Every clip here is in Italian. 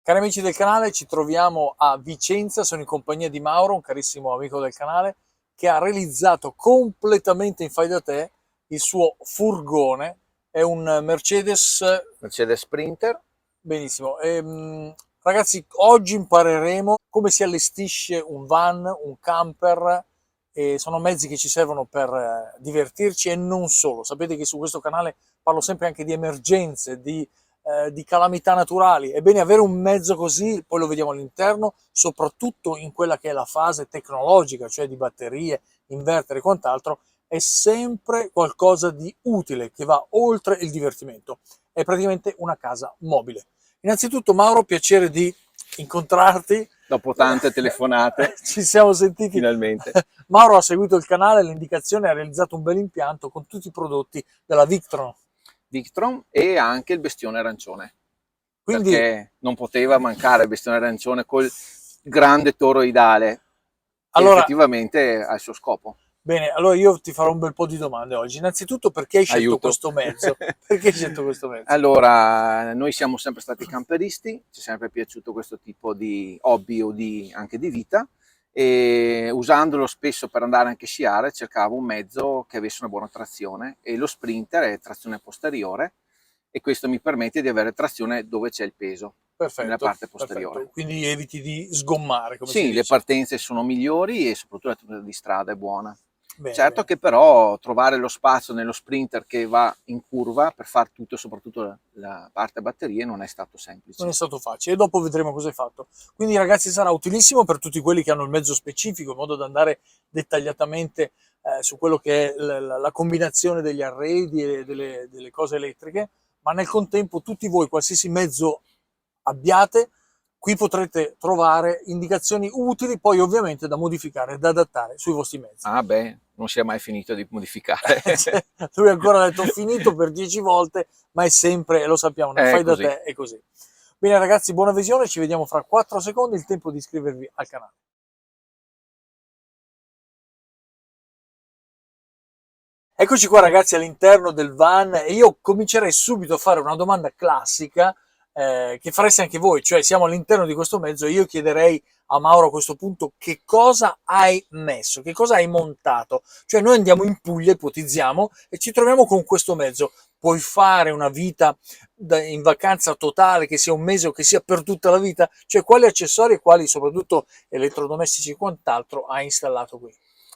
Cari amici del canale, ci troviamo a Vicenza, sono in compagnia di Mauro, un carissimo amico del canale, che ha realizzato completamente in fai da te il suo furgone. È un Mercedes. Mercedes Sprinter. Benissimo. Ragazzi, oggi impareremo come si allestisce un van, un camper, e sono mezzi che ci servono per divertirci e non solo. Sapete che su questo canale parlo sempre anche di emergenze, di calamità naturali. Ebbene, avere un mezzo così, poi lo vediamo all'interno, soprattutto in quella che è la fase tecnologica, cioè di batterie, inverter e quant'altro, è sempre qualcosa di utile che va oltre il divertimento. È praticamente una casa mobile. Innanzitutto, Mauro, piacere di incontrarti. Dopo tante telefonate, Ci siamo sentiti. finalmente. Mauro ha seguito il canale, le indicazioni, ha realizzato un bel impianto con tutti i prodotti della Victron. Victron e anche il bestione arancione, Quindi, perché non poteva mancare il bestione arancione col grande toroidale, che allora, effettivamente ha il suo scopo. bene, allora io ti farò un bel po' di domande oggi. Innanzitutto, perché hai scelto Aiuto. questo mezzo? Perché hai scelto questo mezzo? Allora, noi siamo sempre stati camperisti, ci è sempre piaciuto questo tipo di hobby o anche di vita, e usandolo spesso per andare anche a sciare cercavo un mezzo che avesse una buona trazione, e lo Sprinter è trazione posteriore e questo mi permette di avere trazione dove c'è il peso, nella Perfetto, parte posteriore. perfetto. Quindi eviti di sgommare, come si Sì, le dice. partenze sono migliori e soprattutto la tenuta di strada è buona. Bene, Certo bene. che però trovare lo spazio nello Sprinter che va in curva per far tutto, soprattutto la parte batterie, non è stato Non è semplice. stato facile, e dopo vedremo cosa hai fatto. Quindi, ragazzi, sarà utilissimo per tutti quelli che hanno il mezzo specifico, in modo da andare dettagliatamente su quello che è la combinazione degli arredi e delle cose elettriche, ma nel contempo tutti voi, qualsiasi mezzo abbiate, qui potrete trovare indicazioni utili, poi ovviamente da modificare, da adattare sui vostri mezzi. Ah beh, non si è mai finito di modificare. Cioè, lui ancora ha detto finito per 10 volte, ma è sempre, lo sappiamo, nel È fai da così. te è così. Bene ragazzi, buona visione, ci vediamo fra 4 secondi, il tempo di iscrivervi al canale. Eccoci qua ragazzi all'interno del van e io comincerei subito a fare una domanda classica che fareste anche voi, cioè siamo all'interno di questo mezzo e io chiederei a Mauro a questo punto che cosa hai messo, che cosa hai montato. Cioè noi andiamo in Puglia, ipotizziamo, e ci troviamo con questo mezzo. Puoi fare una vita in vacanza totale, che sia un mese o che sia per tutta la vita? Cioè quali accessori e quali soprattutto elettrodomestici e quant'altro hai installato qui?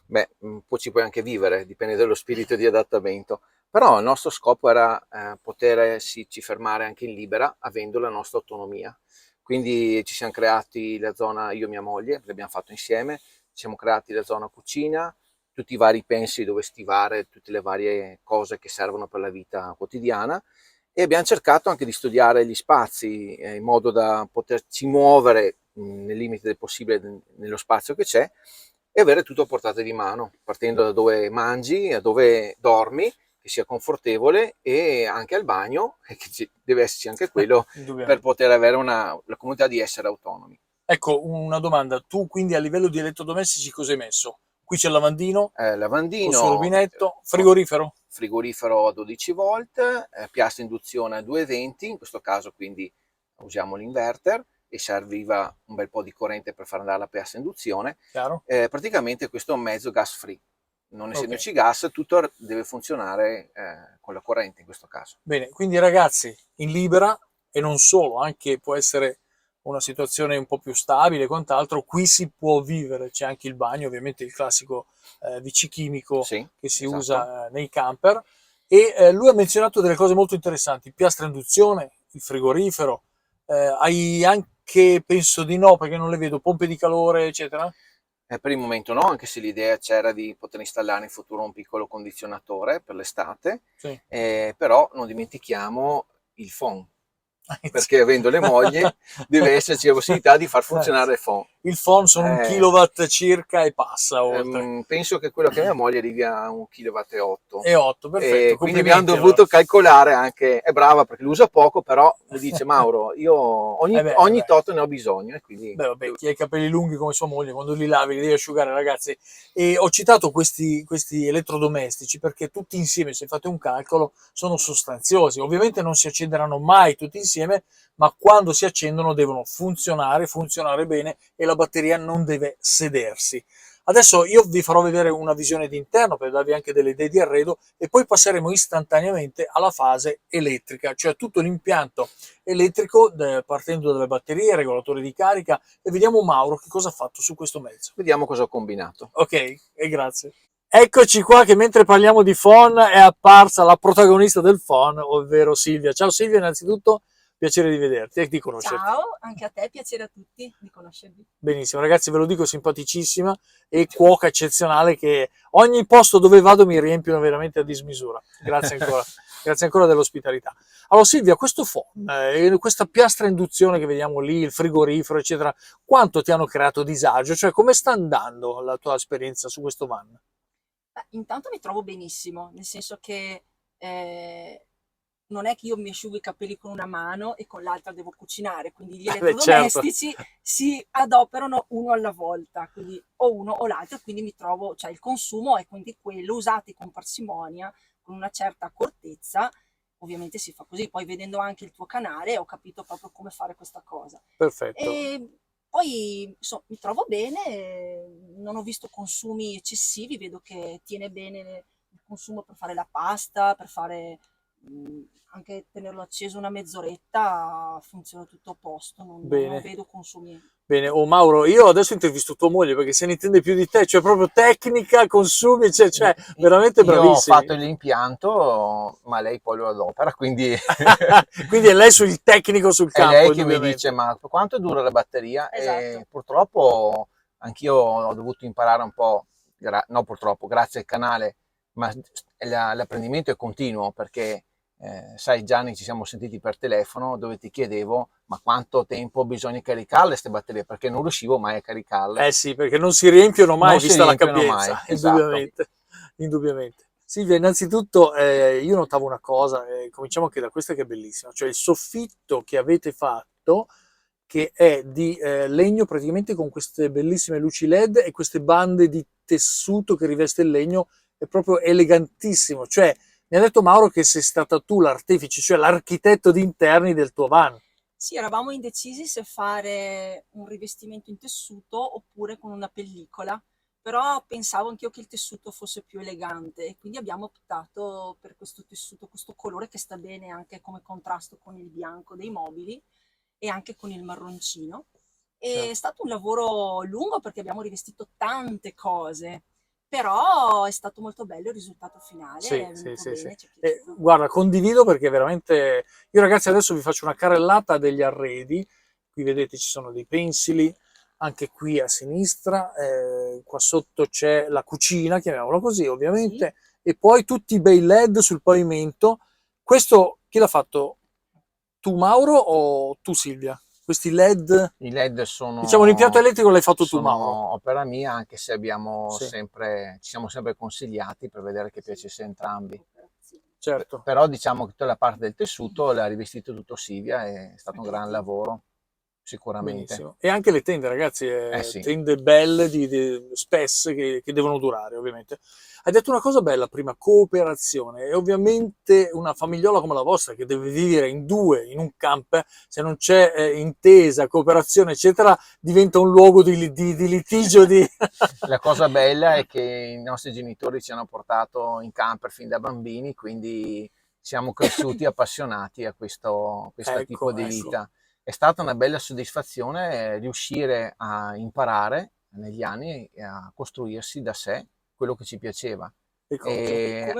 Beh, poi ci puoi anche vivere, dipende dallo spirito di adattamento. Però il nostro scopo era poterci fermare anche in libera, avendo la nostra autonomia. Quindi ci siamo creati la zona, io e mia moglie, l'abbiamo fatto insieme, ci siamo creati la zona cucina, tutti i vari pensi dove stivare, tutte le varie cose che servono per la vita quotidiana, e abbiamo cercato anche di studiare gli spazi in modo da poterci muovere nel limite del possibile nello spazio che c'è, e avere tutto a portata di mano, partendo da dove mangi, a dove dormi, che sia confortevole, e anche al bagno, e che deve esserci anche quello per Indubbiamente. poter avere la comodità di essere autonomi. Ecco, una domanda. Tu quindi a livello di elettrodomestici cosa hai messo? Qui c'è il lavandino, col suo Lavandino, rubinetto, frigorifero? frigorifero a 12 volt, piastra induzione a 220, in questo caso quindi usiamo l'inverter e serviva un bel po' di corrente per far andare la piastra induzione. Chiaro? Praticamente questo è un mezzo gas free, non Ok. essendoci gas tutto deve funzionare con la corrente in questo caso. Bene, quindi ragazzi, in libera e non solo, anche può essere una situazione un po' più stabile e quant'altro, qui si può vivere, c'è anche il bagno, ovviamente il classico WC chimico Sì, che si esatto. usa nei camper e lui ha menzionato delle cose molto interessanti, piastra induzione, il frigorifero, hai anche, penso di no perché non le vedo, pompe di calore, eccetera? Per il momento no, anche se l'idea c'era di poter installare in futuro un piccolo condizionatore per l'estate, Sì. però non dimentichiamo il phon, perché avendo le mogli deve esserci la possibilità di far funzionare il phon. Il phon sono un Eh, kilowatt circa e passa oltre. penso che quello che mia moglie arrivi a 1,8 kW, E 8, perfetto, e quindi abbiamo complimenti allora. dovuto calcolare anche, è brava perché lo usa poco, però mi dice Mauro, io ogni, Eh ogni beh. tot ne ho bisogno, e quindi Beh, vabbè, chi ha i capelli lunghi come sua moglie, quando li lavi li devi asciugare, ragazzi. E ho citato questi elettrodomestici perché tutti insieme, se fate un calcolo, sono sostanziosi. Ovviamente non si accenderanno mai tutti insieme insieme, ma quando si accendono devono funzionare bene e la batteria non deve sedersi. Adesso io vi farò vedere una visione d'interno per darvi anche delle idee di arredo e poi passeremo istantaneamente alla fase elettrica, cioè tutto l'impianto elettrico partendo dalle batterie, regolatore di carica e vediamo Mauro che cosa ha fatto su questo mezzo. Vediamo cosa ho combinato. Ok, e grazie. Eccoci qua che mentre parliamo di phon è apparsa la protagonista del phon, ovvero Silvia. Ciao Silvia, innanzitutto piacere di vederti e di conoscerti. Ciao, anche a te, piacere a tutti di conoscervi. Benissimo, ragazzi, ve lo dico, simpaticissima e cuoca eccezionale che ogni posto dove vado mi riempiono veramente a dismisura. Grazie ancora, grazie ancora dell'ospitalità. Allora Silvia, questo phon, questa piastra induzione che vediamo lì, il frigorifero, eccetera, quanto ti hanno creato disagio? Cioè, come sta andando la tua esperienza su questo van? Beh, intanto mi trovo benissimo, nel senso che non è che io mi asciugo i capelli con una mano e con l'altra devo cucinare, quindi gli Certo. elettrodomestici si adoperano uno alla volta, quindi o uno o l'altro, quindi mi trovo, cioè il consumo è quindi quello, usati con parsimonia, con una certa accortezza, ovviamente si fa così, poi vedendo anche il tuo canale ho capito proprio come fare questa cosa. Perfetto. E poi mi trovo bene, non ho visto consumi eccessivi, vedo che tiene bene il consumo per fare la pasta, per fare anche tenerlo acceso una mezz'oretta, funziona tutto a posto, non Bene. vedo consumi. Bene, oh Mauro, io adesso intervisto tua moglie perché se ne intende più di te, cioè proprio tecnica, consumi, cioè veramente bravissima. Io ho fatto l'impianto, ma lei poi lo adopera, quindi Quindi è lei sul tecnico sul è campo, lei che mi indubbiamente. dice ma quanto dura la batteria? Esatto. E purtroppo anch'io ho dovuto imparare un po', no purtroppo, grazie al canale, ma l'apprendimento è continuo perché sai Gianni, ci siamo sentiti per telefono dove ti chiedevo ma quanto tempo bisogna caricarle queste batterie, perché non riuscivo mai a caricarle. Eh sì, perché non si riempiono mai, Non si vista la riempiono capienza, mai, esatto. indubbiamente, indubbiamente. Silvia, innanzitutto io notavo una cosa, cominciamo anche da questa che è bellissima, cioè il soffitto che avete fatto, che è di legno praticamente con queste bellissime luci LED e queste bande di tessuto che riveste il legno, è proprio elegantissimo, cioè mi ha detto Mauro che sei stata tu l'artefice, cioè l'architetto di interni del tuo van. Sì, eravamo indecisi se fare un rivestimento in tessuto oppure con una pellicola, però pensavo anch'io che il tessuto fosse più elegante e quindi abbiamo optato per questo tessuto, questo colore che sta bene anche come contrasto con il bianco dei mobili e anche con il marroncino. Certo. È stato un lavoro lungo perché abbiamo rivestito tante cose, però è stato molto bello il risultato finale, Sì, è sì, venuto sì, sì. bene, ci è piaciuto. Guarda, condivido perché veramente... Io ragazzi adesso vi faccio una carrellata degli arredi. Qui vedete ci sono dei pensili, anche qui a sinistra, qua sotto c'è la cucina, chiamiamola così Sì. ovviamente, e poi tutti i bei LED sul pavimento. Questo chi l'ha fatto? Tu Mauro o tu Silvia? Questi LED, I LED sono, diciamo l'impianto elettrico l'hai fatto tu sono Mauro? opera mia, anche se abbiamo Sì, ci siamo sempre consigliati per vedere che piacesse a entrambi. certo. Però diciamo che tutta la parte del tessuto l'ha rivestito tutto Silvia, è stato un gran lavoro, sicuramente. Benissimo. E anche le tende, ragazzi, Sì. tende belle, spesse, che devono durare, ovviamente. Hai detto una cosa bella prima, cooperazione. E ovviamente una famigliola come la vostra, che deve vivere in due, in un camper, se non c'è intesa, cooperazione, eccetera, diventa un luogo di litigio. La cosa bella è che i nostri genitori ci hanno portato in camper fin da bambini, quindi siamo cresciuti appassionati a questo tipo di vita. È stata una bella soddisfazione riuscire a imparare negli anni e a costruirsi da sé quello che ci piaceva E e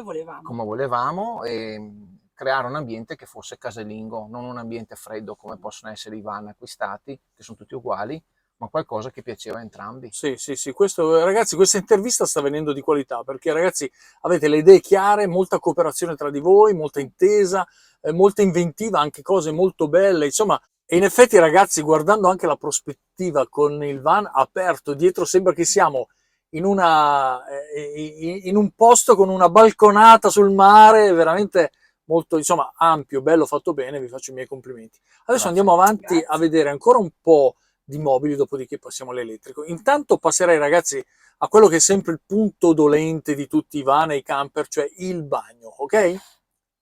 come volevamo e creare un ambiente che fosse casalingo, non un ambiente freddo come possono essere i van acquistati, che sono tutti uguali, ma qualcosa che piaceva a entrambi. Sì, sì, sì, questo, ragazzi, questa intervista sta venendo di qualità perché, ragazzi, avete le idee chiare, molta cooperazione tra di voi, molta intesa, molta inventiva, anche cose molto belle, insomma, e in effetti, ragazzi, guardando anche la prospettiva con il van aperto dietro, sembra che siamo in un posto con una balconata sul mare, veramente molto, insomma, ampio, bello, fatto bene, vi faccio i miei complimenti. Adesso Grazie. andiamo avanti a Grazie. vedere ancora un po' di mobili, dopodiché passiamo all'elettrico. Intanto passerei, ragazzi, a quello che è sempre il punto dolente di tutti i van e i camper, cioè il bagno, ok?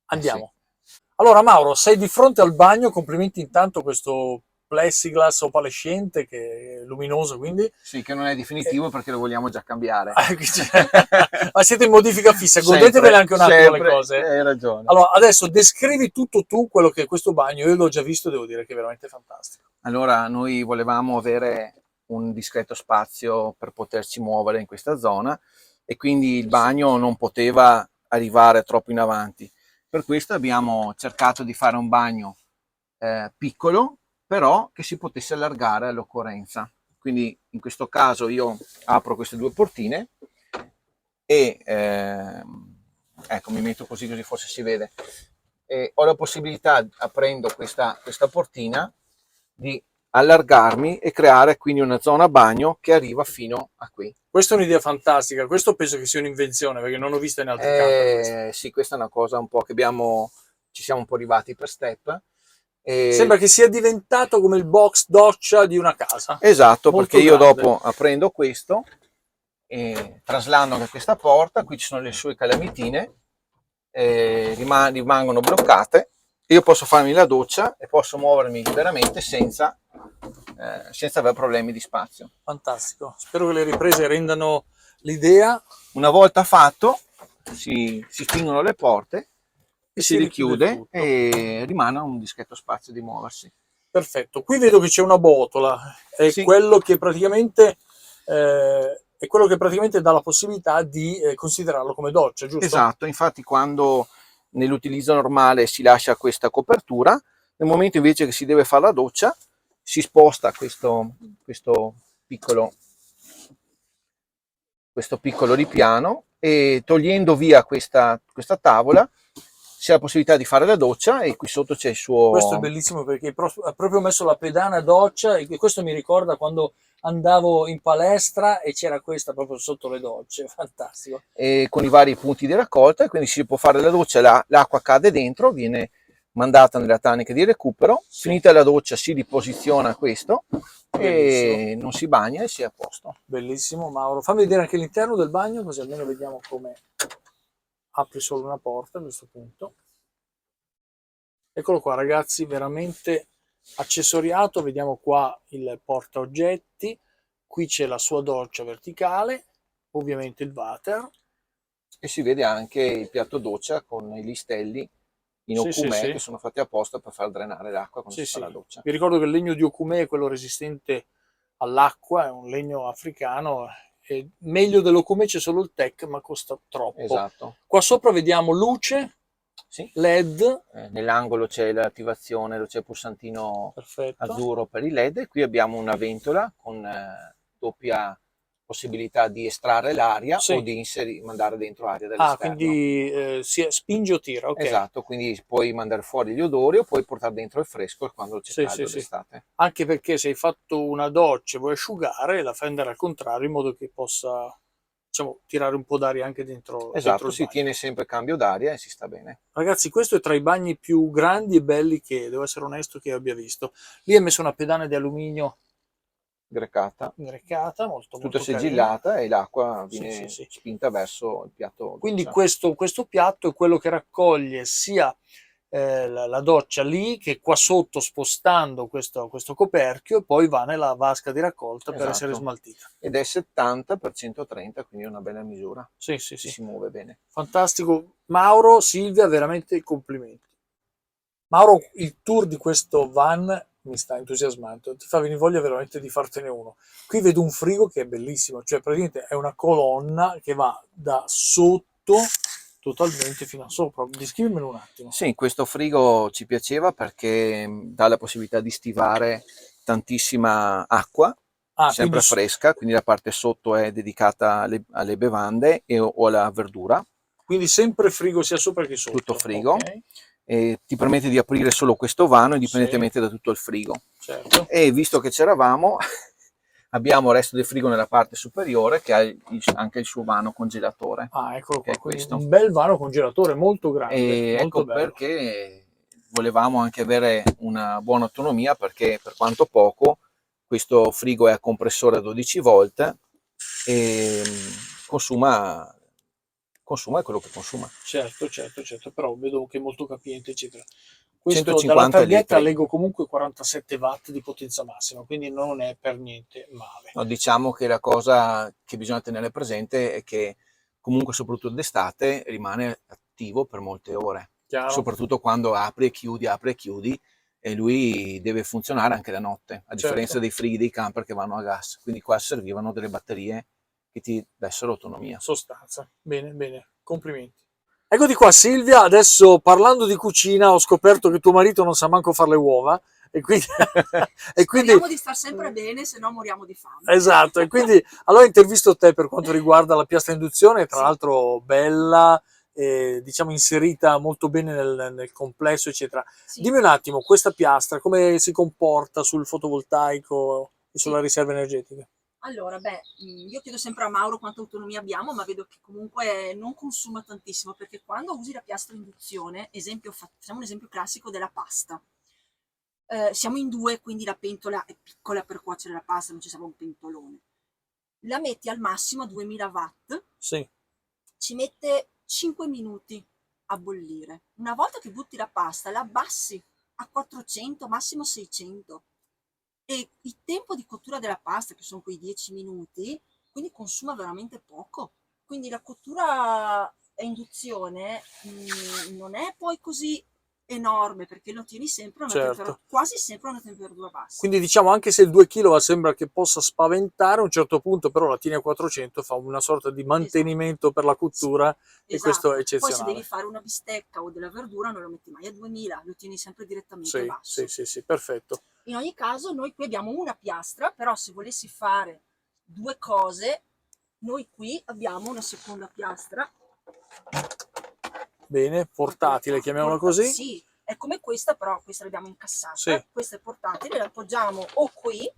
Andiamo. Sì. Allora Mauro, sei di fronte al bagno, complimenti intanto questo plexiglass opalescente che è luminoso, quindi Sì, che non è definitivo perché lo vogliamo già cambiare. ma siete in modifica fissa, godetevele anche un attimo le sempre, cose. hai ragione. Allora, adesso descrivi tutto tu quello che è questo bagno, io l'ho già visto e devo dire che è veramente fantastico. Allora, noi volevamo avere un discreto spazio per poterci muovere in questa zona e quindi il bagno non poteva arrivare troppo in avanti. Per questo abbiamo cercato di fare un bagno piccolo, però che si potesse allargare all'occorrenza. Quindi in questo caso io apro queste due portine e ecco, mi metto così forse si vede. E ho la possibilità, aprendo questa portina, di allargarmi e creare quindi una zona bagno che arriva fino a qui. Questa è un'idea fantastica, questo penso che sia un'invenzione perché non ho visto in altri camper. Sì, questa è una cosa un po' che ci siamo un po' arrivati per step. Sembra che sia diventato come il box doccia di una casa. Esatto, molto perché io grande. dopo aprendo questo e traslando anche questa porta, qui ci sono le sue calamitine, rimangono bloccate, io posso farmi la doccia e posso muovermi liberamente senza avere problemi di spazio. Fantastico, spero che le riprese rendano l'idea. Una volta fatto si spingono le porte e si richiude tutto. e rimane un discreto spazio di muoversi. Perfetto, qui vedo che c'è una botola, è Sì. quello che praticamente dà la possibilità di considerarlo come doccia, giusto? Esatto, infatti quando nell'utilizzo normale si lascia questa copertura, nel momento invece che si deve fare la doccia si sposta questo piccolo ripiano e togliendo via questa tavola c'è la possibilità di fare la doccia e qui sotto c'è il Questo è suo... bellissimo perché ha proprio messo la pedana doccia e questo mi ricorda quando andavo in palestra e c'era questa proprio sotto le docce, fantastico. E con i vari punti di raccolta, quindi si può fare la doccia, l'acqua cade dentro, viene mandata nella tanica di recupero, Sì. finita la doccia si riposiziona questo Bellissimo. e non si bagna e si è a posto. Bellissimo Mauro, fammi vedere anche l'interno del bagno così almeno vediamo come apri solo una porta a questo punto. Eccolo qua ragazzi, veramente accessoriato, vediamo qua il porta oggetti, qui c'è la sua doccia verticale, ovviamente il water. E si vede anche il piatto doccia con i listelli in okumè che sono fatti apposta per far drenare l'acqua quando si fa la doccia. Vi ricordo che il legno di okumè è quello resistente all'acqua, è un legno africano, è meglio dell'okumè c'è solo il tech ma costa troppo. Esatto. Qua sopra vediamo luce, sì. LED. Nell'angolo c'è l'attivazione, c'è il pulsantino Perfetto. azzurro per i LED, qui abbiamo una ventola con doppia possibilità di estrarre l'aria o di mandare dentro aria dall'esterno. Quindi spinge o tira, ok. Esatto, quindi puoi mandare fuori gli odori o puoi portare dentro il fresco quando c'è caldo d'estate. Anche perché se hai fatto una doccia e vuoi asciugare, la fai andare al contrario in modo che possa, diciamo, tirare un po' d'aria anche dentro. Esatto, dentro si tiene sempre cambio d'aria e si sta bene. Ragazzi, questo è tra i bagni più grandi e belli che, devo essere onesto, che abbia visto. Lì è messo una pedana di alluminio greccata, molto tutta sigillata carina. E l'acqua viene spinta verso il piatto doccia. Quindi questo piatto è quello che raccoglie sia la doccia lì che qua sotto spostando questo coperchio e poi va nella vasca di raccolta per essere smaltita. Ed è 70 per 130, quindi è una bella misura. Si muove bene. Fantastico. Mauro, Silvia, veramente complimenti. Mauro, il tour di questo van mi sta entusiasmando, ti fa venire voglia veramente di fartene uno. Qui vedo un frigo che è bellissimo, cioè praticamente è una colonna che va da sotto totalmente fino a sopra. Descrivimelo un attimo. Sì, questo frigo ci piaceva perché dà la possibilità di stivare tantissima acqua, sempre fresca, quindi la parte sotto è dedicata alle bevande o alla verdura. Quindi sempre frigo sia sopra che sotto. Tutto frigo. E ti permette di aprire solo questo vano indipendentemente da tutto il frigo. Certo. E visto che c'eravamo, abbiamo il resto del frigo nella parte superiore che ha anche il suo vano congelatore. Eccolo qua, questo. Un bel vano congelatore molto grande. E molto ecco bello. Perché volevamo anche avere una buona autonomia perché per quanto poco questo frigo è a compressore a 12 volt e consuma consuma è quello che consuma. Certo, però vedo che è molto capiente, eccetera. Questo dalla 150 targhetta litri. leggo comunque 47 watt di potenza massima, quindi non è per niente male. No, diciamo che la cosa che bisogna tenere presente è che comunque soprattutto d'estate rimane attivo per molte ore, Chiaro? soprattutto quando apri e chiudi, e lui deve funzionare anche la notte, a differenza Certo. dei frighi dei camper che vanno a gas. Quindi qua servivano delle batterie che ti dessero autonomia. Sostanza. Bene, bene, complimenti. Eccoti qua Silvia, adesso parlando di cucina ho scoperto che tuo marito non sa manco fare le uova e quindi, e quindi Speriamo di star sempre bene, se no moriamo di fame. esatto, e quindi allora intervisto te per quanto riguarda la piastra induzione, tra Sì. l'altro bella, diciamo inserita molto bene nel complesso, eccetera. Sì. Dimmi un attimo, questa piastra come si comporta sul fotovoltaico e sulla Sì. riserva energetica? Allora, io chiedo sempre a Mauro quanta autonomia abbiamo, ma vedo che comunque non consuma tantissimo, perché quando usi la piastra induzione, facciamo un esempio classico della pasta. Siamo in due, quindi la pentola è piccola per cuocere la pasta, non ci serve un pentolone. La metti al massimo a 2000 watt, Sì, ci mette 5 minuti a bollire. Una volta che butti la pasta, la abbassi a 400, massimo 600. E il tempo di cottura della pasta, che sono quei 10 minuti, quindi consuma veramente poco. Quindi la cottura a induzione non è poi così enorme, perché lo tieni sempre a una certo. quasi sempre a una temperatura bassa. Quindi diciamo anche se il 2 kW sembra che possa spaventare, a un certo punto però la tieni a 400, fa una sorta di mantenimento per la cottura e questo è Esatto. Poi se devi eccezionale. fare una bistecca o della verdura non lo metti mai a 2000, lo tieni sempre direttamente Sì, basso. sì, perfetto. In ogni caso noi qui abbiamo una piastra, però se volessi fare due cose, noi qui abbiamo una seconda piastra. Bene, portatile, chiamiamola così. Sì, è come questa, però questa l'abbiamo incassata. Sì. Questa è portatile, la appoggiamo o qui,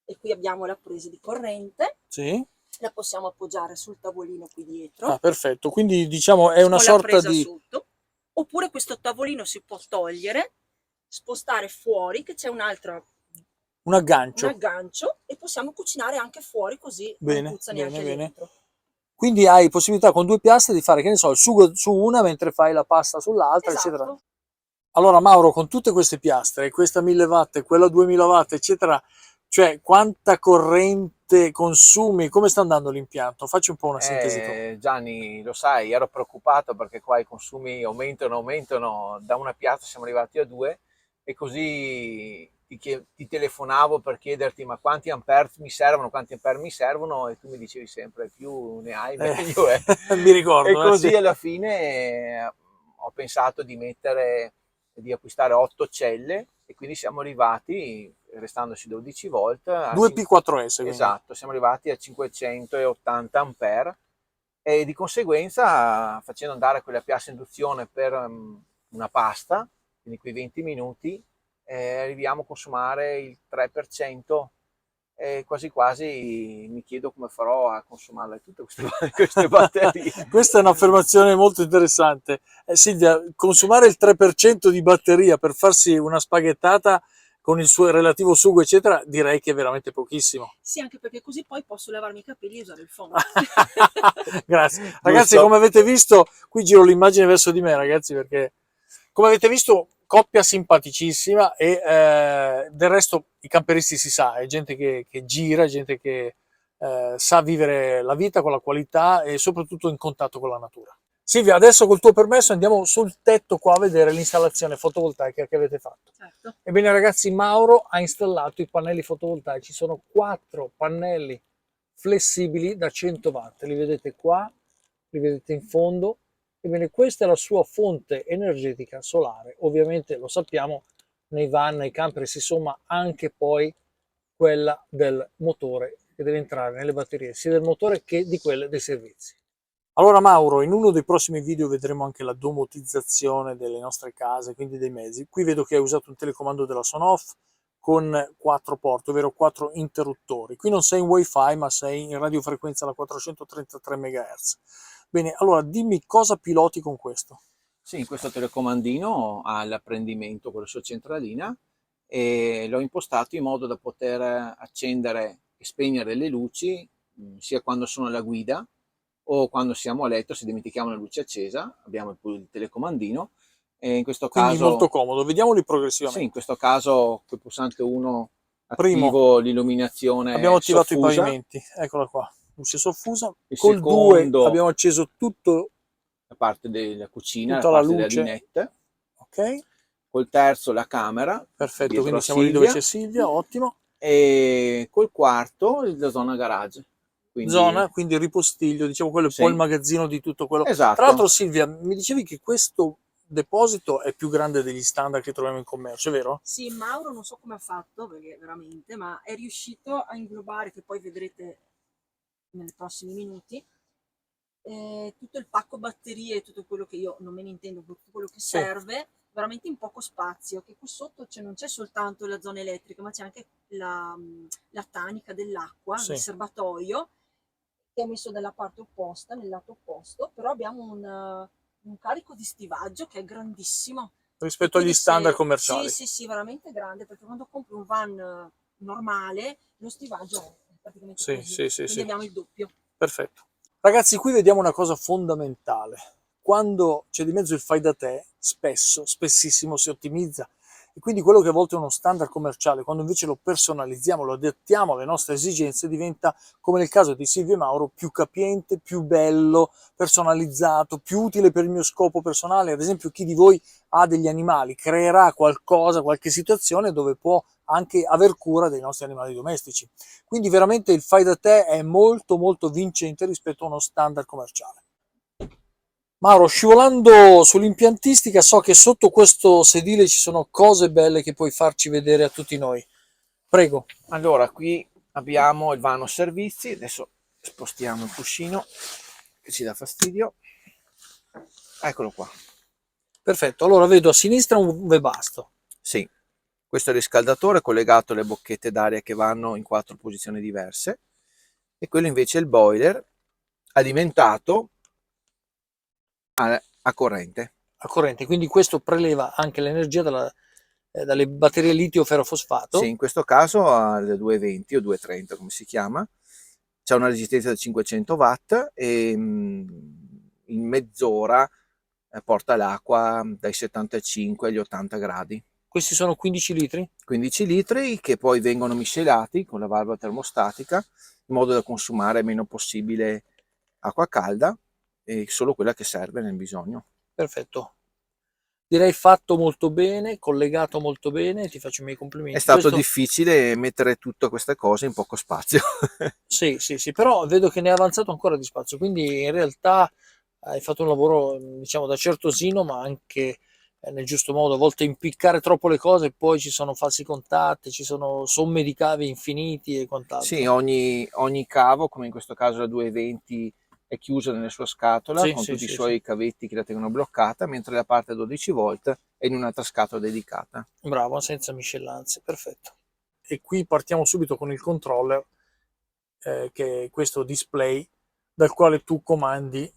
e qui abbiamo la presa di corrente. Sì. La possiamo appoggiare sul tavolino qui dietro. Ah, perfetto. Quindi diciamo è una con sorta la presa di sotto. Oppure questo tavolino si può togliere, spostare fuori, che c'è un aggancio, e possiamo cucinare anche fuori, così non bene, puzza bene, neanche bene. dentro. Quindi hai possibilità con due piastre di fare, che ne so, il sugo su una mentre fai la pasta sull'altra, eccetera. Esatto. Allora Mauro, con tutte queste piastre, questa 1000 watt, quella 2000 watt, eccetera, cioè quanta corrente consumi? Come sta andando l'impianto? Facci un po' una sintesi tu. Gianni, lo sai, ero preoccupato perché qua i consumi aumentano, da una piazza siamo arrivati a due, e così ti telefonavo per chiederti ma quanti ampere mi servono, e tu mi dicevi sempre più ne hai meglio è. Mi ricordo. E così sì. alla fine ho pensato di acquistare 8 celle, e quindi siamo arrivati, restandoci 12 volt, 2P4S. Quindi. Esatto, siamo arrivati a 580 ampere, e di conseguenza, facendo andare quella piastra induzione per una pasta, quindi quei 20 minuti, arriviamo a consumare il 3%, e quasi quasi mi chiedo come farò a consumarle tutte queste batterie. Questa è un'affermazione molto interessante. Silvia, consumare il 3% di batteria per farsi una spaghettata con il suo relativo sugo, eccetera, direi che è veramente pochissimo. Sì, anche perché così poi posso lavarmi i capelli e usare il phon. Grazie. Ragazzi, come avete visto, qui giro l'immagine verso di me, ragazzi, perché come avete visto, coppia simpaticissima e del resto i camperisti si sa, è gente che gira, è gente che sa vivere la vita con la qualità e soprattutto in contatto con la natura. Silvia, adesso col tuo permesso andiamo sul tetto qua a vedere l'installazione fotovoltaica che avete fatto. Certo. Ebbene ragazzi, Mauro ha installato i pannelli fotovoltaici, sono 4 pannelli flessibili da 100 watt, li vedete qua, li vedete in fondo. Ebbene, questa è la sua fonte energetica solare. Ovviamente lo sappiamo, nei van, nei camper si somma anche poi quella del motore che deve entrare nelle batterie, sia del motore che di quelle dei servizi. Allora Mauro, in uno dei prossimi video vedremo anche la domotizzazione delle nostre case, quindi dei mezzi. Qui vedo che hai usato un telecomando della Sonoff con 4 porti, ovvero 4 interruttori. Qui non sei in wifi ma sei in radiofrequenza da 433 MHz. Bene, allora dimmi cosa piloti con questo. Sì, questo telecomandino ha l'apprendimento con la sua centralina, e l'ho impostato in modo da poter accendere e spegnere le luci sia quando sono alla guida, o quando siamo a letto, se dimentichiamo la luce accesa, abbiamo il telecomandino, e in questo Quindi molto caso, comodo. Vediamoli sì, in progressivamente. questo caso col pulsante 1 Primo, attivo abbiamo l'illuminazione attivato i soffusa, pavimenti, eccola qua, luce soffusa. il Col 2 secondo abbiamo acceso la parte della cucina, la tutta la parte della luce, dinette, ok? col terzo la camera Perfetto, dietro quindi a siamo lì dove Silvia c'è Silvia, ottimo. e col quarto la zona garage. Quindi Zona, quindi il ripostiglio, diciamo quello è un po' il sì, magazzino di tutto quello. Tra esatto. l'altro Silvia, mi dicevi che questo deposito è più grande degli standard che troviamo in commercio, è vero? Sì, Mauro non so come ha fatto, perché veramente, ma è riuscito a inglobare, che poi vedrete nei prossimi minuti, tutto il pacco batterie, tutto quello che io non me ne intendo, tutto quello che Sì, serve, veramente in poco spazio, che qui sotto non c'è soltanto la zona elettrica, ma c'è anche la tanica dell'acqua, il sì. serbatoio, che è messo dalla parte opposta, nel lato opposto, però abbiamo un carico di stivaggio che è grandissimo. E Rispetto agli quindi standard se sì, commerciali. sì, sì, veramente grande, perché quando compri un van normale, lo stivaggio è praticamente Sì, così. sì, sì, Quindi sì. abbiamo il doppio. Perfetto. Ragazzi, qui vediamo una cosa fondamentale. Quando c'è di mezzo il fai da te, spesso, spessissimo si ottimizza. E quindi quello che a volte è uno standard commerciale, quando invece lo personalizziamo, lo adattiamo alle nostre esigenze, diventa, come nel caso di Silvio e Mauro, più capiente, più bello, personalizzato, più utile per il mio scopo personale. Ad esempio, chi di voi ha degli animali creerà qualcosa, qualche situazione dove può anche aver cura dei nostri animali domestici. Quindi veramente il fai da te è molto molto vincente rispetto a uno standard commerciale. Mauro, scivolando sull'impiantistica, so che sotto questo sedile ci sono cose belle che puoi farci vedere a tutti noi. Prego. Allora, qui abbiamo il vano servizi, adesso spostiamo il cuscino che ci dà fastidio. Eccolo qua. Perfetto, allora vedo a sinistra un Webasto. Sì, questo è il riscaldatore collegato alle bocchette d'aria che vanno in 4 posizioni diverse e quello invece è il boiler alimentato a corrente. A corrente, quindi questo preleva anche l'energia dalle batterie litio Sì, ferrofosfato. in questo caso al 220 o 230 come si chiama, c'è una resistenza da 500 watt e in mezz'ora porta l'acqua dai 75 agli 80 gradi. Questi sono 15 litri? 15 litri che poi vengono miscelati con la valvola termostatica in modo da consumare il meno possibile acqua calda e solo quella che serve nel bisogno. Perfetto. Direi fatto molto bene, collegato molto bene, ti faccio i miei È complimenti. stato Questo difficile mettere tutte queste cose in poco spazio. sì, sì, sì, però vedo che ne è avanzato ancora di spazio, quindi in realtà hai fatto un lavoro, diciamo, da certosino, ma anche nel giusto modo. A volte impiccare troppo le cose, poi ci sono falsi contatti, ci sono somme di cavi infiniti e Sì, quant'altro. ogni cavo, come in questo caso la 220, è chiusa nella sua scatola Sì, con sì, tutti i sì, sì. suoi cavetti che la tengono bloccata, mentre la parte 12 volt è in un'altra scatola dedicata. Bravo, senza miscellanze, perfetto. E qui partiamo subito con il controller, che è questo display dal quale tu comandi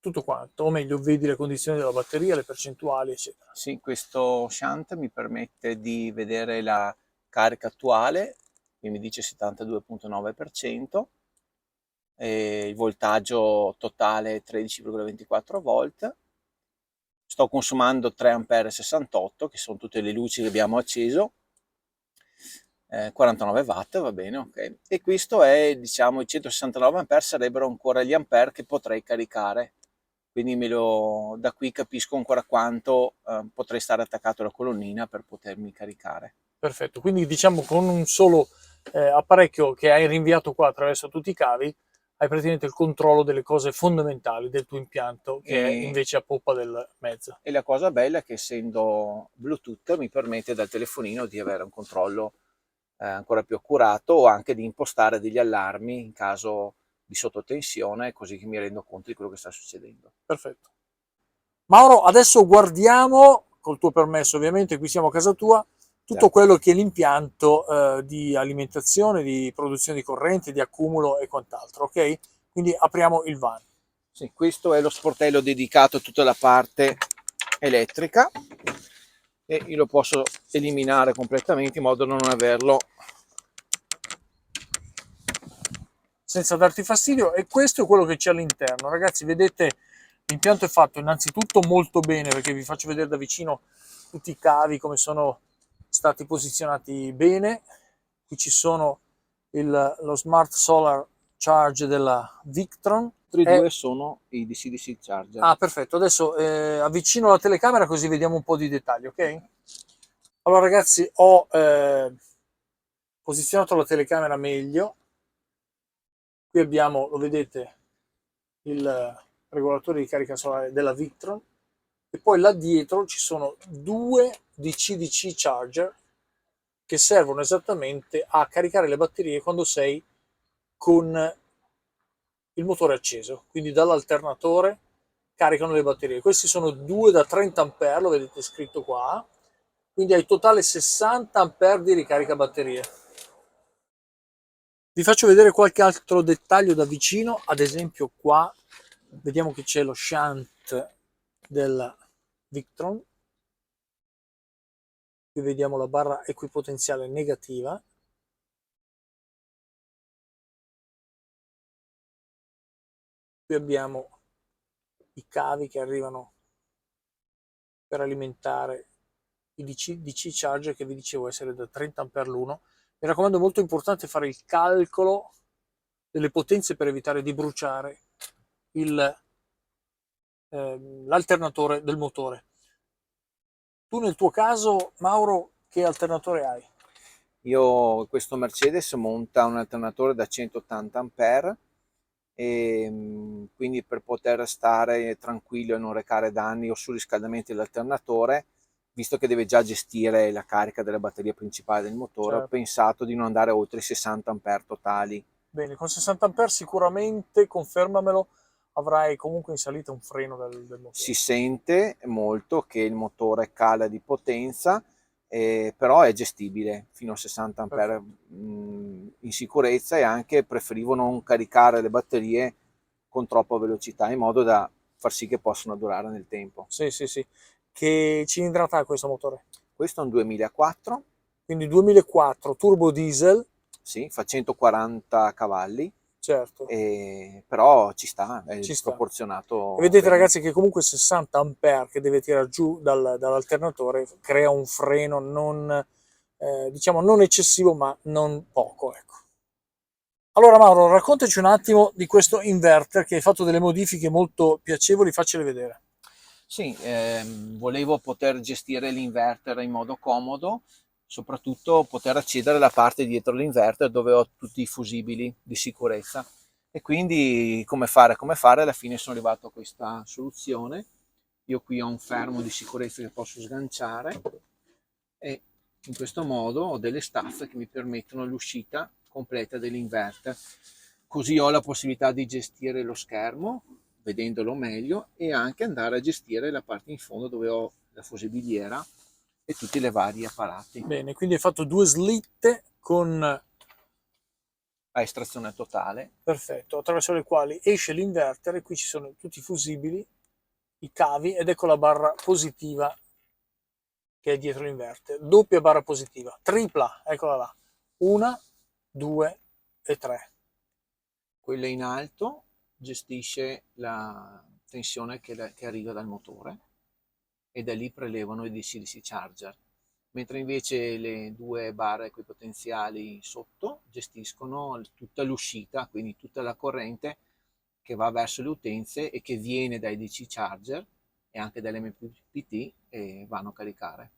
tutto quanto, o meglio, vedi le condizioni della batteria, le percentuali, eccetera. Sì, questo shunt mi permette di vedere la carica attuale, qui mi dice 72,9%, e il voltaggio totale 13,24 volt. Sto consumando 3 A 68, che sono tutte le luci che abbiamo acceso, 49 watt, va bene, ok. E questo è, diciamo, i 169 ampere sarebbero ancora gli ampere che potrei caricare. Quindi da qui capisco ancora quanto potrei stare attaccato alla colonnina per potermi caricare. Perfetto, quindi diciamo con un solo apparecchio che hai rinviato qua attraverso tutti i cavi, hai praticamente il controllo delle cose fondamentali del tuo impianto, che è E, invece a poppa del mezzo. e la cosa bella è che essendo Bluetooth mi permette dal telefonino di avere un controllo ancora più accurato o anche di impostare degli allarmi in caso di sottotensione, così che mi rendo conto di quello che sta succedendo. Perfetto. Mauro, adesso guardiamo, col tuo permesso ovviamente, qui siamo a casa tua, tutto Certo. quello che è l'impianto di alimentazione, di produzione di corrente, di accumulo e quant'altro, ok? Quindi apriamo il van. Sì, questo è lo sportello dedicato a tutta la parte elettrica e io lo posso eliminare completamente in modo da non averlo senza darti fastidio, e questo è quello che c'è all'interno. Ragazzi, vedete, l'impianto è fatto innanzitutto molto bene, perché vi faccio vedere da vicino tutti i cavi come sono stati posizionati bene. Qui ci sono lo Smart Solar Charge della Victron. I due sono i DC-DC charger. Ah, perfetto. Adesso avvicino la telecamera così vediamo un po' di dettagli, ok? Allora ragazzi, ho posizionato la telecamera meglio. Qui abbiamo, lo vedete, il regolatore di carica solare della Victron, e poi là dietro ci sono due DC-DC charger che servono esattamente a caricare le batterie quando sei con il motore acceso, quindi dall'alternatore caricano le batterie. Questi sono due da 30 A, lo vedete scritto qua, quindi hai totale 60 A di ricarica batterie. Vi faccio vedere qualche altro dettaglio da vicino, ad esempio qua vediamo che c'è lo shunt della Victron, qui vediamo la barra equipotenziale negativa, qui abbiamo i cavi che arrivano per alimentare i DC charger che vi dicevo essere da 30 A l'uno. Mi raccomando, è molto importante fare il calcolo delle potenze per evitare di bruciare l'alternatore del motore. Tu nel tuo caso, Mauro, che alternatore hai? Io, questo Mercedes monta un alternatore da 180 A e quindi per poter stare tranquillo e non recare danni o surriscaldamenti all'alternatore, visto che deve già gestire la carica della batteria principale del motore, ho Certo. pensato di non andare oltre i 60 A totali. Bene, con 60 A sicuramente, confermamelo, avrai comunque in salita un freno del motore. Si sente molto che il motore cala di potenza, però è gestibile fino a 60 A in sicurezza, e anche preferivo non caricare le batterie con troppa velocità in modo da far sì che possano durare nel tempo. Sì, sì, sì. Che cilindrata ha questo motore? Questo è un 2004, Quindi 2004, turbo diesel, sì, fa 140 cavalli, certo, però ci sta, è ci sta. E proporzionato vedete bene. ragazzi che comunque 60 A che deve tirare giù dall'alternatore crea un freno non, diciamo, non eccessivo, ma non poco, ecco. Allora Mauro, raccontaci un attimo di questo inverter che hai fatto delle modifiche molto piacevoli, faccele vedere. Sì, volevo poter gestire l'inverter in modo comodo, soprattutto poter accedere alla parte dietro l'inverter dove ho tutti i fusibili di sicurezza. E quindi come fare? Come fare? Alla fine sono arrivato a questa soluzione. Io qui ho un fermo di sicurezza che posso sganciare e in questo modo ho delle staffe che mi permettono l'uscita completa dell'inverter. Così ho la possibilità di gestire lo schermo vedendolo meglio, e anche andare a gestire la parte in fondo dove ho la fusibiliera e tutti i vari apparati Bene, quindi hai fatto due slitte con, a estrazione totale. perfetto, attraverso le quali esce l'inverter e qui ci sono tutti i fusibili, i cavi ed ecco la barra positiva che è dietro l'inverter. Doppia barra positiva, tripla, eccola là. Una, due e tre. Quella in alto gestisce la tensione che arriva dal motore e da lì prelevano i DC-DC charger, mentre invece le due barre equipotenziali sotto gestiscono tutta l'uscita, quindi tutta la corrente che va verso le utenze e che viene dai DC charger e anche dall'MPPT e vanno a caricare.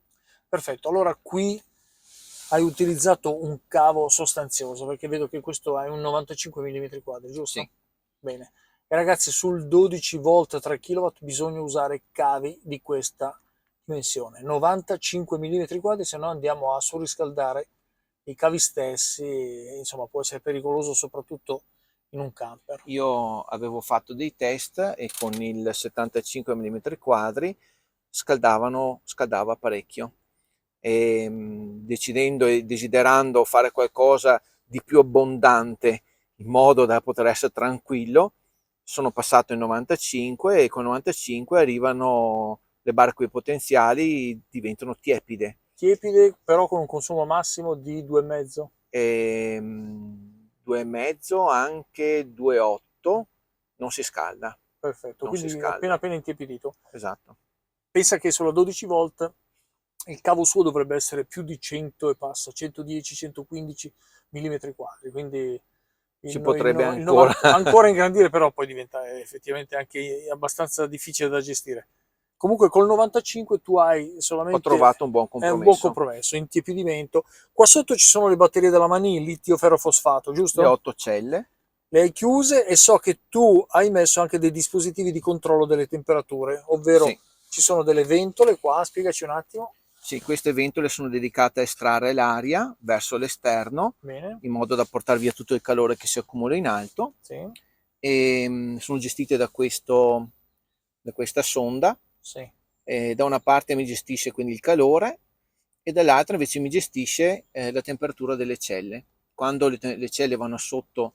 Perfetto, allora qui hai utilizzato un cavo sostanzioso perché vedo che questo è un 95 mm², giusto? Sì. Bene. E ragazzi, sul 12 volt 3 kW bisogna usare cavi di questa dimensione, 95 mm², se no andiamo a surriscaldare i cavi stessi, e, insomma può essere pericoloso soprattutto in un camper. Io avevo fatto dei test e con il 75 mm² scaldava parecchio, e decidendo e desiderando fare qualcosa di più abbondante in modo da poter essere tranquillo, sono passato in 95, e con 95 arrivano le barre equipotenziali, diventano tiepide. Tiepide però con un consumo massimo di 2,5. 2,5, anche 2,8, non si scalda. Perfetto, Non si quindi scalda. appena appena intiepidito. Esatto. Pensa che sulla 12 volt il cavo suo dovrebbe essere più di 100 e passa, 110-115 mm quadri, quindi Si potrebbe il ancora. ancora ingrandire, però poi diventa effettivamente anche abbastanza difficile da gestire. Comunque col 95 tu hai Ho solamente trovato un buon un buon compromesso. compromesso, intiepidimento. Qua sotto ci sono le batterie della Mani, litio ferrofosfato, Le giusto? 8 celle. Le hai chiuse e so che tu hai messo anche dei dispositivi di controllo delle temperature, ovvero Sì. ci sono delle ventole qua, spiegaci un attimo. Sì, queste ventole sono dedicate a estrarre l'aria verso l'esterno Bene, in modo da portare via tutto il calore che si accumula in alto, sì, e sono gestite da questa sonda. sì, Da una parte mi gestisce quindi il calore e dall'altra invece mi gestisce la temperatura delle celle. Quando le celle vanno sotto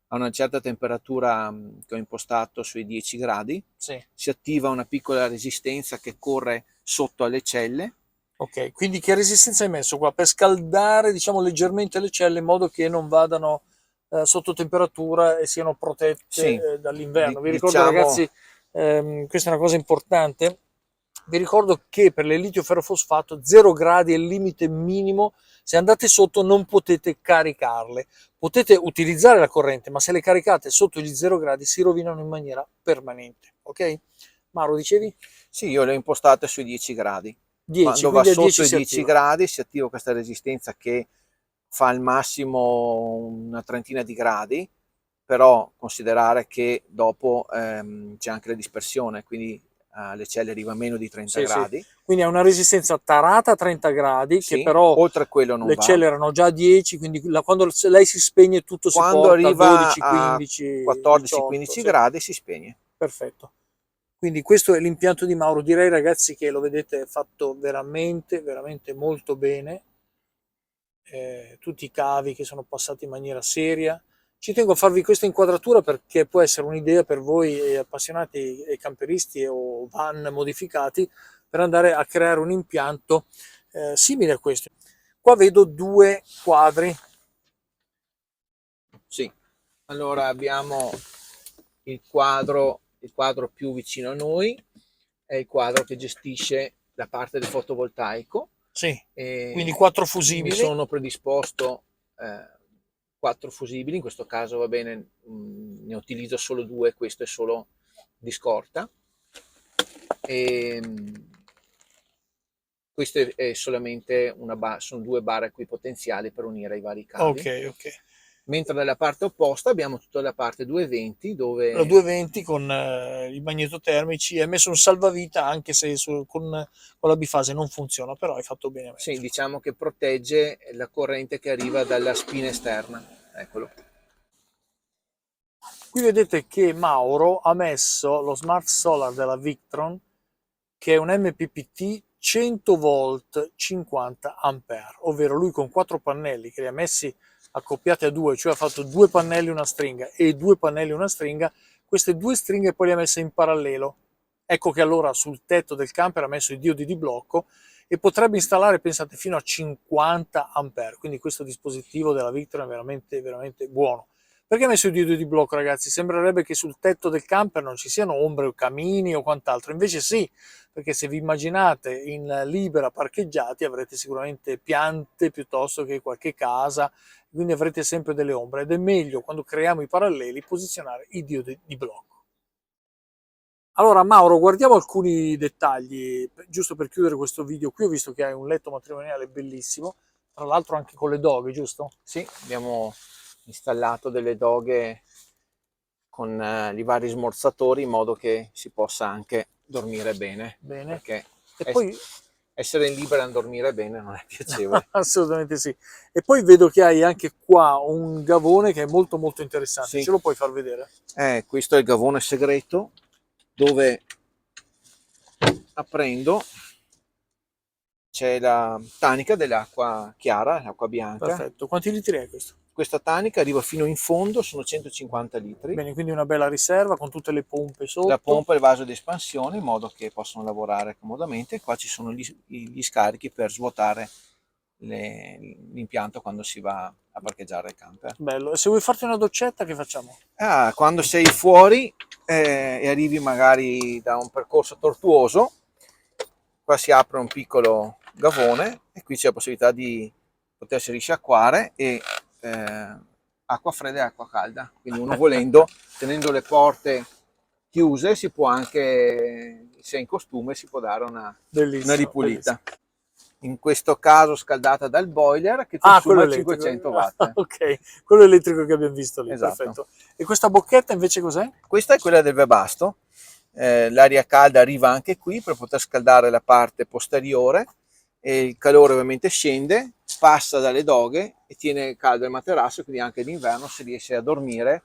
a una certa temperatura che ho impostato sui 10 gradi, sì. si attiva una piccola resistenza che corre sotto alle celle. Ok, quindi che resistenza hai messo qua? Per scaldare, diciamo, leggermente le celle in modo che non vadano sotto temperatura e siano Sì, protette dall'inverno. Vi ricordo, diciamo ragazzi, questa è una cosa importante. Vi ricordo che per le litio ferrofosfato 0 gradi è il limite minimo. Se andate sotto non potete caricarle. Potete utilizzare la corrente, ma se le caricate sotto gli 0 gradi si rovinano in maniera permanente. Ok? Mauro, dicevi? sì, io le ho impostate sui 10 gradi. 10, Quando va quindi a sotto 10 i si 10 attiva. gradi si attiva questa resistenza che fa al massimo una trentina di gradi, però considerare che dopo c'è anche la dispersione, quindi alle celle arriva a meno di 30 Sì, sì. gradi. Quindi ha una resistenza tarata a 30 gradi, che Sì, però oltre quello non le va. celle erano già a 10, quindi quando lei si spegne tutto si Quando porta a arriva 12, a 15, 18. 14-15 Sì, gradi si spegne. perfetto. Quindi questo è l'impianto di Mauro. Direi, ragazzi, che lo vedete fatto veramente, veramente molto bene. Tutti i cavi che sono passati in maniera seria. Ci tengo a farvi questa inquadratura perché può essere un'idea per voi appassionati e camperisti o van modificati per andare a creare un impianto simile a questo. Qua vedo due quadri. Sì, allora abbiamo il quadro più vicino a noi, è il quadro che gestisce la parte del fotovoltaico. Sì, quindi E quattro mi fusibili. sono predisposto 4 fusibili, in questo caso va bene, ne utilizzo solo 2, questo è solo di scorta. E, questo è solamente sono 2 barre equipotenziali per unire i vari Ok, cavi. ok. Mentre dalla parte opposta abbiamo tutta la parte 220 La dove 220 con i magnetotermici, hai messo un salvavita anche se con la bifase non funziona, però hai fatto bene a sì, metterlo. diciamo che protegge la corrente che arriva dalla spina esterna. Eccolo. Qui vedete che Mauro ha messo lo Smart Solar della Victron, che è un MPPT 100 volt 50 ampere, ovvero lui con 4 pannelli che li ha messi accoppiati a due, cioè ha fatto 2 pannelli una stringa e 2 pannelli una stringa, queste 2 stringhe poi le ha messe in parallelo. Ecco che allora sul tetto del camper ha messo i diodi di blocco e potrebbe installare, pensate, fino a 50 ampere, quindi questo dispositivo della Victron è veramente, veramente buono. Perché ha messo i diodi di blocco, ragazzi? Sembrerebbe che sul tetto del camper non ci siano ombre o camini o quant'altro. Invece sì, perché se vi immaginate in libera parcheggiati avrete sicuramente piante piuttosto che qualche casa, quindi avrete sempre delle ombre ed è meglio quando creiamo i paralleli posizionare i diodi di blocco. Allora Mauro, guardiamo alcuni dettagli, giusto per chiudere questo video. Qui ho visto che hai un letto matrimoniale bellissimo, tra l'altro anche con le doghe, giusto? Sì, abbiamo installato delle doghe con i vari smorzatori in modo che si possa anche dormire bene, Bene. perché E poi essere liberi a dormire bene non è piacevole. assolutamente sì. E poi vedo che hai anche qua un gavone che è molto molto interessante. Sì, Ce lo puoi far vedere? questo è il gavone segreto dove aprendo c'è la tanica dell'acqua chiara, l'acqua bianca. Perfetto. Quanti litri è questo? Questa tanica arriva fino in fondo, sono 150 litri. Bene, quindi una bella riserva con tutte le pompe La sotto. pompa e il vaso di espansione in modo che possano lavorare comodamente. Qua ci sono gli scarichi per svuotare l'impianto quando si va a parcheggiare il camper. Bello. E se vuoi farti una doccetta, che facciamo? Quando sei fuori e arrivi magari da un percorso tortuoso, qua si apre un piccolo gavone e qui c'è la possibilità di potersi risciacquare e acqua fredda e acqua calda. Quindi uno volendo, tenendo le porte chiuse, si può anche, se è in costume, si può dare una ripulita. Bellissimo. In questo caso scaldata dal boiler che consuma 500 watt. Ok, quello elettrico che abbiamo visto lì, esatto. Perfetto. E questa bocchetta invece cos'è? Questa è quella del Webasto. L'aria calda arriva anche qui per poter scaldare la parte posteriore e il calore ovviamente scende, passa dalle doghe e tiene caldo il materasso, quindi anche d'inverno si riesce a dormire,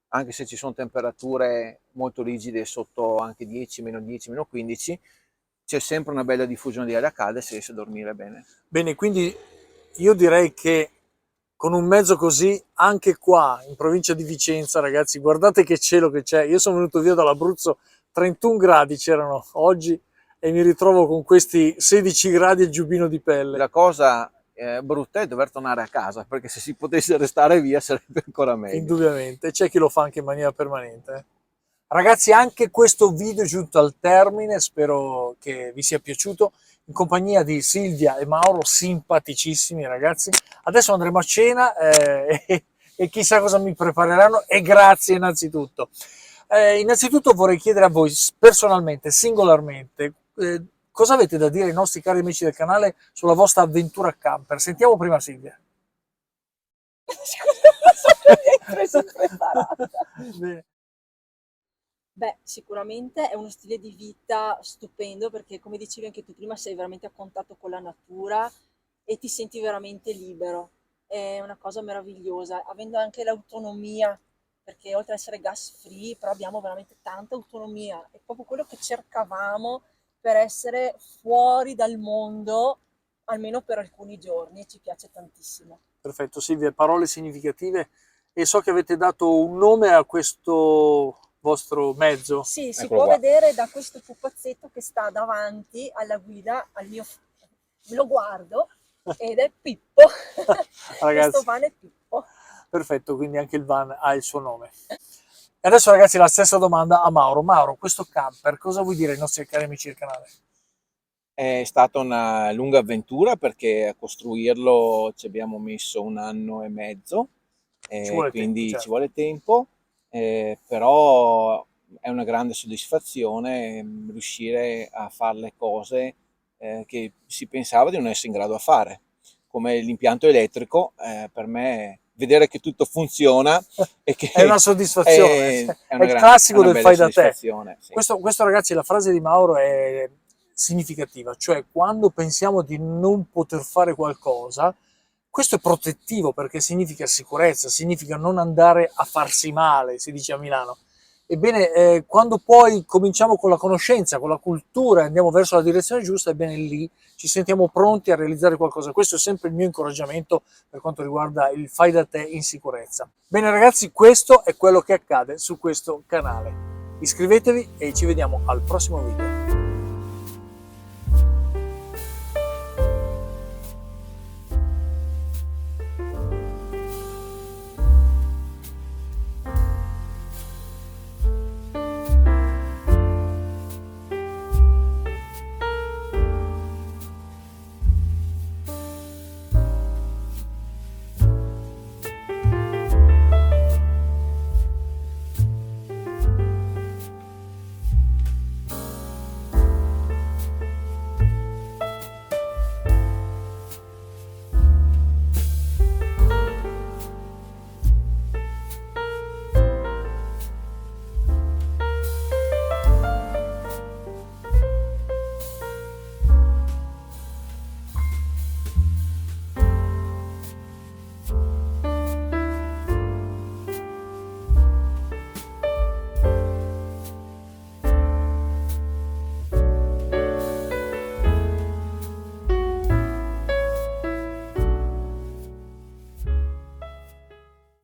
anche se ci sono temperature molto rigide sotto anche 10, meno 10, meno 15, c'è sempre una bella diffusione di aria calda e si riesce a dormire bene. Bene, quindi io direi che con un mezzo così, anche qua in provincia di Vicenza, ragazzi, guardate che cielo che c'è. Io sono venuto via dall'Abruzzo, 31 gradi c'erano oggi e mi ritrovo con questi 16 gradi e giubbino di pelle. La cosa brutta è dover tornare a casa, perché se si potesse restare via sarebbe ancora meglio. Indubbiamente, c'è chi lo fa anche in maniera permanente. Ragazzi, anche questo video è giunto al termine, spero che vi sia piaciuto, in compagnia di Silvia e Mauro, simpaticissimi ragazzi. Adesso andremo a cena e chissà cosa mi prepareranno, e grazie innanzitutto. Innanzitutto vorrei chiedere a voi personalmente, singolarmente, cosa avete da dire ai nostri cari amici del canale sulla vostra avventura camper. Sentiamo prima Silvia. Preso impreparata. Bene. Beh, sicuramente è uno stile di vita stupendo perché, come dicevi anche tu prima, sei veramente a contatto con la natura e ti senti veramente libero. È una cosa meravigliosa, avendo anche l'autonomia, perché oltre ad essere gas free, però abbiamo veramente tanta autonomia. È proprio quello che cercavamo per essere fuori dal mondo, almeno per alcuni giorni, e ci piace tantissimo. Perfetto, Silvia, parole significative, e so che avete dato un nome a questo vostro mezzo. Sì, si Eccolo può qua. vedere da questo pupazzetto che sta davanti alla guida, lo guardo ed è Pippo. Ragazzi, Questo van è Pippo. perfetto, quindi anche il van ha il suo nome. E adesso ragazzi la stessa domanda a Mauro. Mauro, questo camper, cosa vuoi dire ai nostri cari amici del canale? È stata una lunga avventura perché a costruirlo ci abbiamo messo 1 anno e mezzo, quindi tempo, certo. ci vuole tempo, però è una grande soddisfazione riuscire a fare le cose che si pensava di non essere in grado a fare, come l'impianto elettrico. Per me vedere che tutto funziona e che è una soddisfazione, è il classico del fai da te. Sì. Questo ragazzi, la frase di Mauro è significativa, cioè quando pensiamo di non poter fare qualcosa, questo è protettivo perché significa sicurezza, significa non andare a farsi male, si dice a Milano. Ebbene, quando poi cominciamo con la conoscenza, con la cultura e andiamo verso la direzione giusta, ebbene lì ci sentiamo pronti a realizzare qualcosa. Questo è sempre il mio incoraggiamento per quanto riguarda il fai da te in sicurezza. Bene ragazzi, questo è quello che accade su questo canale. Iscrivetevi e ci vediamo al prossimo video.